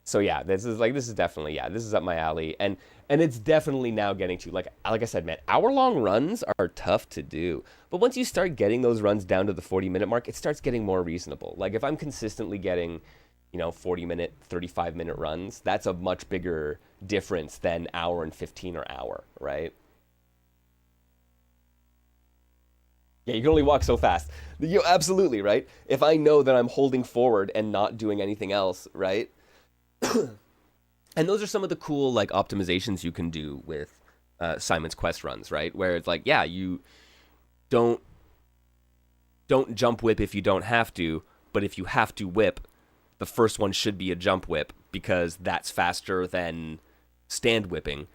So yeah, this is definitely yeah, this is up my alley, and it's definitely now getting to like I said, man, hour long runs are tough to do, but once you start getting those runs down to the 40-minute mark, it starts getting more reasonable. Like if I'm consistently getting 40-minute, 35-minute runs, that's a much bigger difference than hour and 15 or hour, right? Yeah, you can only walk so fast. You absolutely right. If I know that I'm holding forward and not doing anything else, right? And those are some of the cool like optimizations you can do with Simon's Quest runs, right? Where it's like, yeah, you don't don't jump whip if you don't have to, but if you have to whip, the first one should be a jump whip because that's faster than stand whipping,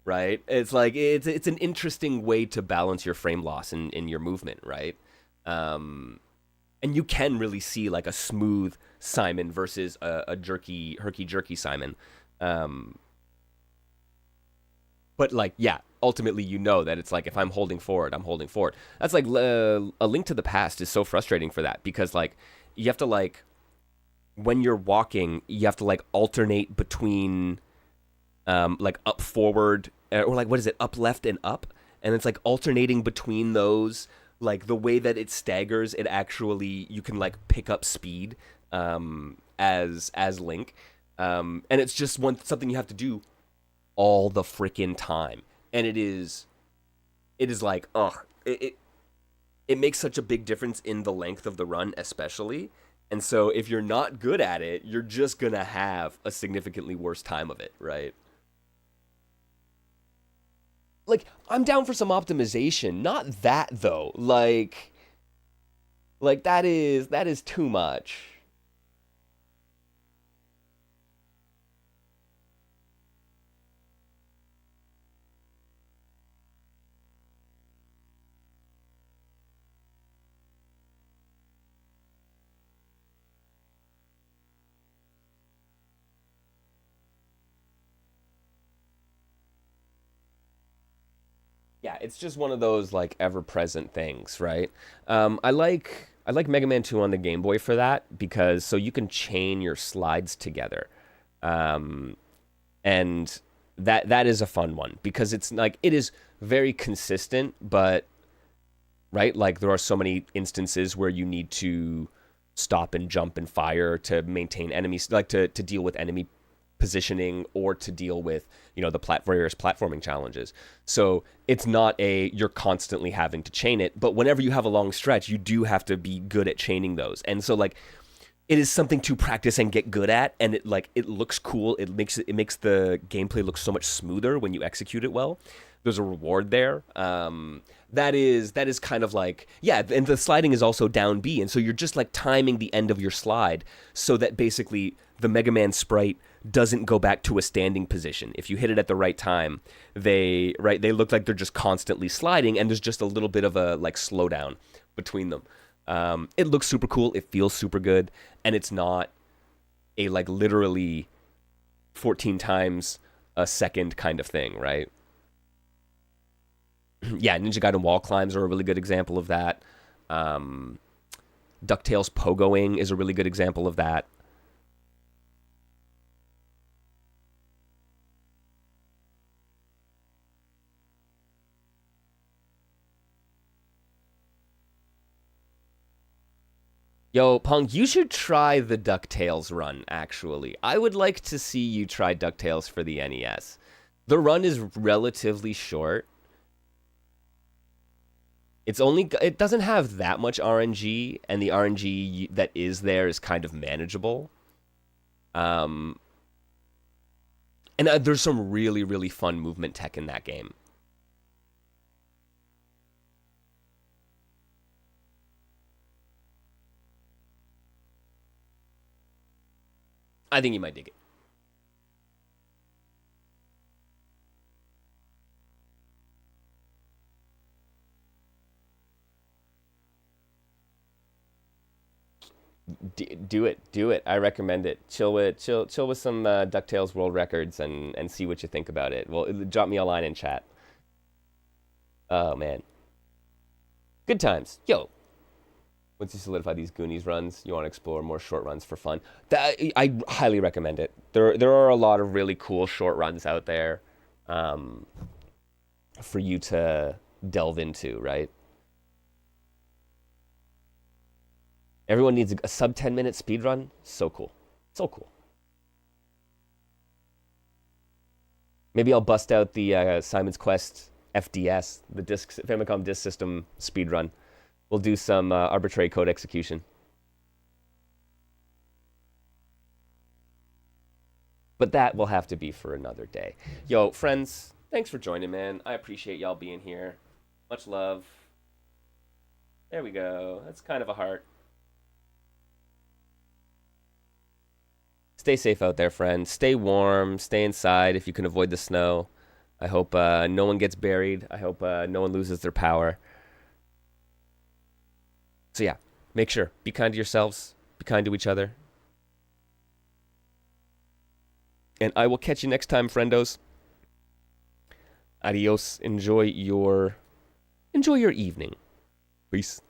right? It's like it's an interesting way to balance your frame loss in your movement, right? Um, and you can really see like a smooth Simon versus a jerky, herky jerky Simon. Um, but like, yeah, ultimately, you know that it's like if I'm holding forward, I'm holding forward. That's like a Link to the Past is so frustrating for that because like you have to like when you're walking, you have to like alternate between like up forward or like what is it, up left and up, and it's like alternating between those. Like the way that it staggers, it actually you can like pick up speed as Link, and it's just something you have to do all the freaking time, and it is like it makes such a big difference in the length of the run, especially. And so if you're not good at it, you're just gonna have a significantly worse time of it, right? Like I'm down for some optimization, not that though. Like that is too much. Yeah, it's just one of those like ever-present things, right? I like Mega Man 2 on the Game Boy for that because so you can chain your slides together. Um, and that is a fun one because it's like it is very consistent, but right, like there are so many instances where you need to stop and jump and fire to maintain enemies, like to deal with enemy positioning or to deal with the various platforming challenges. So it's not a you're constantly having to chain it, but whenever you have a long stretch, you do have to be good at chaining those. And so like it is something to practice and get good at, and it looks cool. It makes the gameplay look so much smoother when you execute it well. There's a reward there. That is kind of like yeah, and the sliding is also down B, and so you're just like timing the end of your slide so that basically the Mega Man sprite doesn't go back to a standing position. If you hit it at the right time, they look like they're just constantly sliding, and there's just a little bit of a like slowdown between them. It looks super cool. It feels super good, and it's not a like literally 14 times a second kind of thing, right? Yeah, Ninja Gaiden wall climbs are a really good example of that. DuckTales pogoing is a really good example of that. Yo, Punk, you should try the DuckTales run, actually. I would like to see you try DuckTales for the NES. The run is relatively short. It doesn't have that much RNG, and the RNG that is there is kind of manageable. And there's some really, really fun movement tech in that game. I think you might dig it. Do it. I recommend it. Chill with some DuckTales world records and see what you think about it. Well, drop me a line in chat. Oh man, good times. Yo, once you solidify these Goonies runs, you want to explore more short runs for fun. I highly recommend it. There are a lot of really cool short runs out there, for you to delve into. Right. Everyone needs a sub 10-minute speed run. So cool. So cool. Maybe I'll bust out the Simon's Quest FDS, the Famicom Disk System speed run. We'll do some arbitrary code execution. But that will have to be for another day. Yo, friends, thanks for joining, man. I appreciate y'all being here. Much love. There we go. That's kind of a heart. Stay safe out there, friends. Stay warm. Stay inside if you can avoid the snow. I hope no one gets buried. I hope no one loses their power. So yeah, make sure. Be kind to yourselves. Be kind to each other. And I will catch you next time, friendos. Adios. Enjoy your evening. Peace.